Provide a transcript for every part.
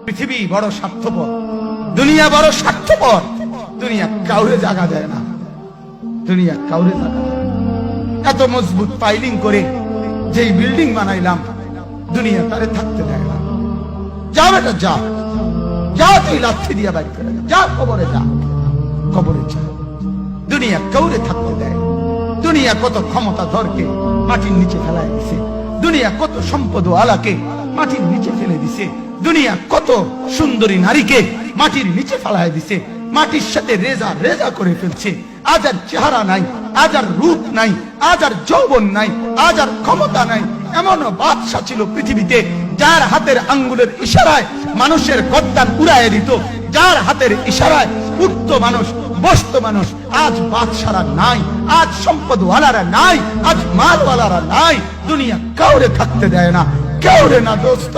পৃথিবী বড় স্বার্থপর, দুনিয়া বড় স্বার্থপর। দুনিয়া কাউরে জায়গা দেয় না, দুনিয়া কাউরে জায়গা দেয় না। এত মজবুত পাইলিং করে যেই বিল্ডিং বানাইলাম, দুনিয়া তারে থাকতে দেয় না। যা বেটা যা, যা তুই লাথি দিয়া বাড়ি করে যা, কবরে যা, কবরে যা। দুনিয়া কাউরে থাকতে দেয়। দুনিয়া কত ক্ষমতা ধরকে মাটির নিচে ফেলায় দিছে, দুনিয়া কত সম্পদ আলাকে মাটির নিচে ফেলে দিছে, দুনিয়া কত সুন্দরী নারীকে মাটির নিচে ফেলায় দিছে, মাটির সাথে রেজা রেজা করে ফেলছে। আজ আর চেহারা নাই, আজ আর রূপ নাই, আজ আর যৌবন নাই, আজ আর ক্ষমতা নাই। এমন বাদশা ছিল পৃথিবীতে যার হাতের আঙ্গুলের ইশারায় মানুষের গর্দান উড়াইয়ে দিত, যার হাতের ইশারায় উঠতো মানুষ, বসতো মানুষ। আজ বাদশারা নাই, আজ সম্পদওয়ালারা নাই, আজ মালওয়ালারা নাই। দুনিয়া কাউরে থাকতে দেয় না, কাউরে না দোস্ত,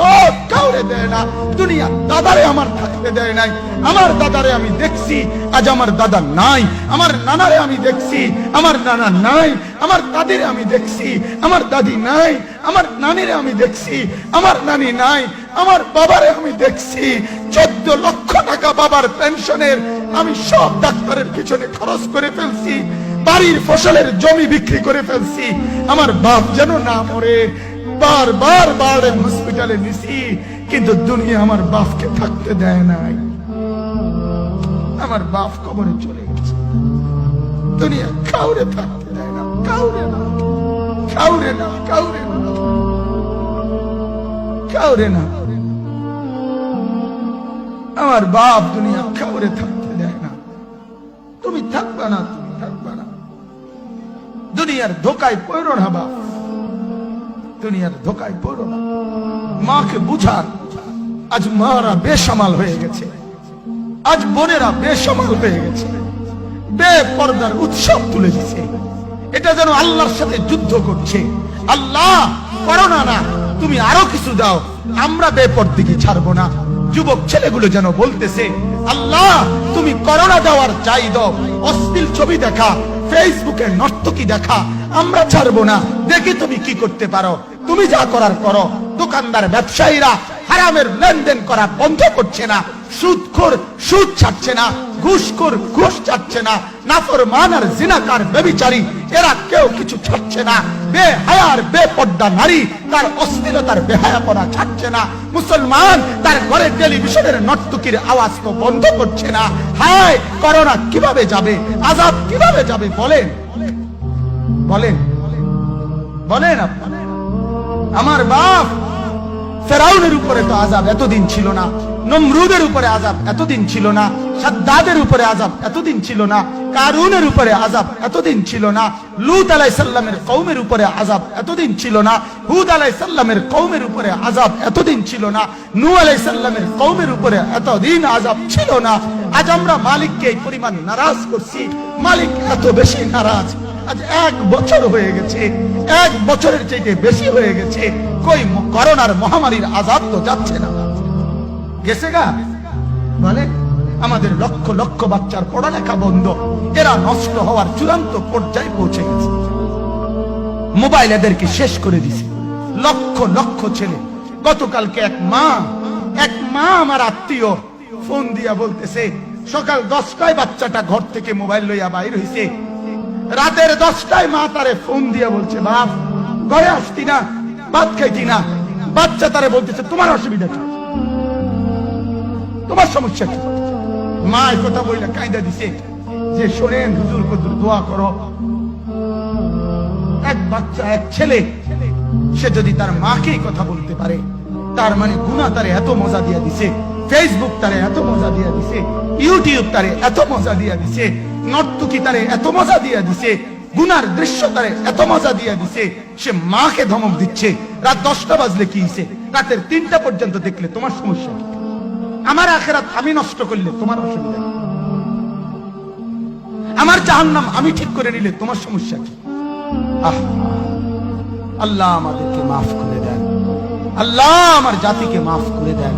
কাউরে দেয় না। দুনিয়া দাদারে আমার থাকতে দেয় নাই। আমার দাদারে আমি দেখছি, আজ আমার দাদা নাই। আমার নানারে আমি দেখছি, আমার নানা নাই। আমার দাদিরে আমি দেখছি, আমার দাদি নাই। আমার নানিরে আমি দেখছি, আমার নানি নাই। আমার বাবারে আমি দেখছি, 14 লক্ষ টাকা বাবার পেনশনের আমি সব ডাক্তারের পিছনে খরচ করে ফেলছি, বাড়ির ফসলের জমি বিক্রি করে ফেলছি। আমার বাপ যেন না মরে বারবার বারেন হসপিটালে নিছি, কিন্তু দুনিয়া আমার বাপকে থাকতে দেয় নাই। আমার বাপ কবরে চলে গেছে। দুনিয়া কাউরে থাকতে দেয় না, কাউরে না, কাউরে না, কাউরে না, কাউরে না। আমার বাপ দুনিয়া কাউরে থাকতে দেয় না। তুমি থাকবা না, তুমি থাকবা না। দুনিয়ার ধোকায় পড়ো না বাপ, দুনিয়ার ধোকায় পড়ো না। মাকে বুঝান, আজ মারা বেসামাল হয়ে গেছে, আজ বোনেরা বেসামাল হয়ে গেছে, বেপরদার উৎসব তুলে দিছে। এটা যেন আল্লাহর সাথে যুদ্ধ করছে। আল্লাহ করোনা না, তুমি আরো কিছু দাও, আমরা বেপরদিকে ছাড়বো না। যুবক ছেলেগুলো যেন বলতেছে, আল্লাহ তুমি করোনা দেওয়ার চাই দাও। অশ্লীল ছবি দেখা, ফেসবুকে নর্তকী দেখা আমরা ছাড়বো না। দেখি তুমি কি করতে পারো, তুমি যা করার করো। দোকানদার ব্যবসায়ীরা হারামের লেনদেন করা বন্ধ করছে না, সুদখোর সুদ ছাড়ছে না, ঘুষখোর ঘুষ ছাড়ছে না, নাফরমান আর জিনাকার ব্যভিচারী এরা কেউ কিছু ছাড়ছে না। বেহায়ার বেপর্দা নারী তার অশ্লীলতার বেহায়াপনা ছাড়ছে না। মুসলমান তার ঘরে টেলিভিশনের নর্তকীর আওয়াজ তো বন্ধ করছে না। হায় করোনা কিভাবে যাবে, আযাব কিভাবে যাবে বলেন, বলেন, বলেন আপনি। আমার বাপ ফেরাউনের উপরে তো আযাব এতদিন ছিল না, নমরুদের উপরে আযাব এতদিন ছিল না, সাদ্দাদের উপরে আযাব এতদিন ছিল না, কারুনের উপরে আযাব এতদিন ছিল না, লূত আলাইহিস সালামের কওমের উপরে আযাব এতদিন ছিল না, হুদ আলাইহিস সালামের কওমের উপরে আযাব এতদিন ছিল না, নূহ আলাইহিস সালামের কওমের উপরে এতদিন আযাব ছিল না। আজ আমরা মালিককে এই পরিমাণ নারাজ করছি, মালিক এত বেশি নারাজ। আজ 1 বছর হয়ে গেছে, 1 বছরের চাইতে বেশি হয়ে গেছে, কই করোনার মহামারীর আযাব তো যাচ্ছে না, গেছে গা বলে। আমাদের লক্ষ লক্ষ বাচ্চার পড়ালেখা বন্ধ, এরা নষ্ট হওয়ার চূড়ান্ত পর্যায়ে পৌঁছে গেছে। মোবাইল এদেরকে শেষ করে দিছে। লক্ষ লক্ষ ছেলে। গতকালকে এক মা আমার আত্মীয় ফোন দিয়া বলতেছে, সকাল 10টায় বাচ্চাটা ঘর থেকে মোবাইল লইয়া বাইর হইছে, রাতের 10টায় মা তারে ফোন দিয়া বলছে, বাপ ঘরে আসতি না, ভাত খাইতি না। বাচ্চা তারে বলতেছে, তোমার অসুবিধা কি, তোমার সমস্যা কি? মা এই কথা বইলা কায়দা দিছে যে শোনেন হুজুর কদুর দোয়া করো। এক বাচ্চা, এক ছেলে, সে যদি তার মাকে কথা বলতে পারে, তার মানে গুনাহ তারে এত মজা দিয়া দিছে, ফেসবুক তারে এত মজা দিয়া দিছে, ইউটিউব তারে এত মজা দিয়া দিছে, নর্তকী তারে এত মজা দিয়া দিছে, গুনার দৃশ্য তারে এত মজা দিয়া দিছে, সে মাকে ধমক দিচ্ছে। রাত 10টা বাজলে কি হইছে, রাতের 3টা পর্যন্ত দেখলে তোমার সমস্যা কি? আমার আখিরাত আমি নষ্ট করলে তোমার অসুবিধা কি? আমার জাহান্নাম আমি ঠিক করে নিলে তোমার সমস্যা কি? আল্লাহ আমাদেরকে মাফ করে দেন, আল্লাহ আমার জাতিকে মাফ করে দেন।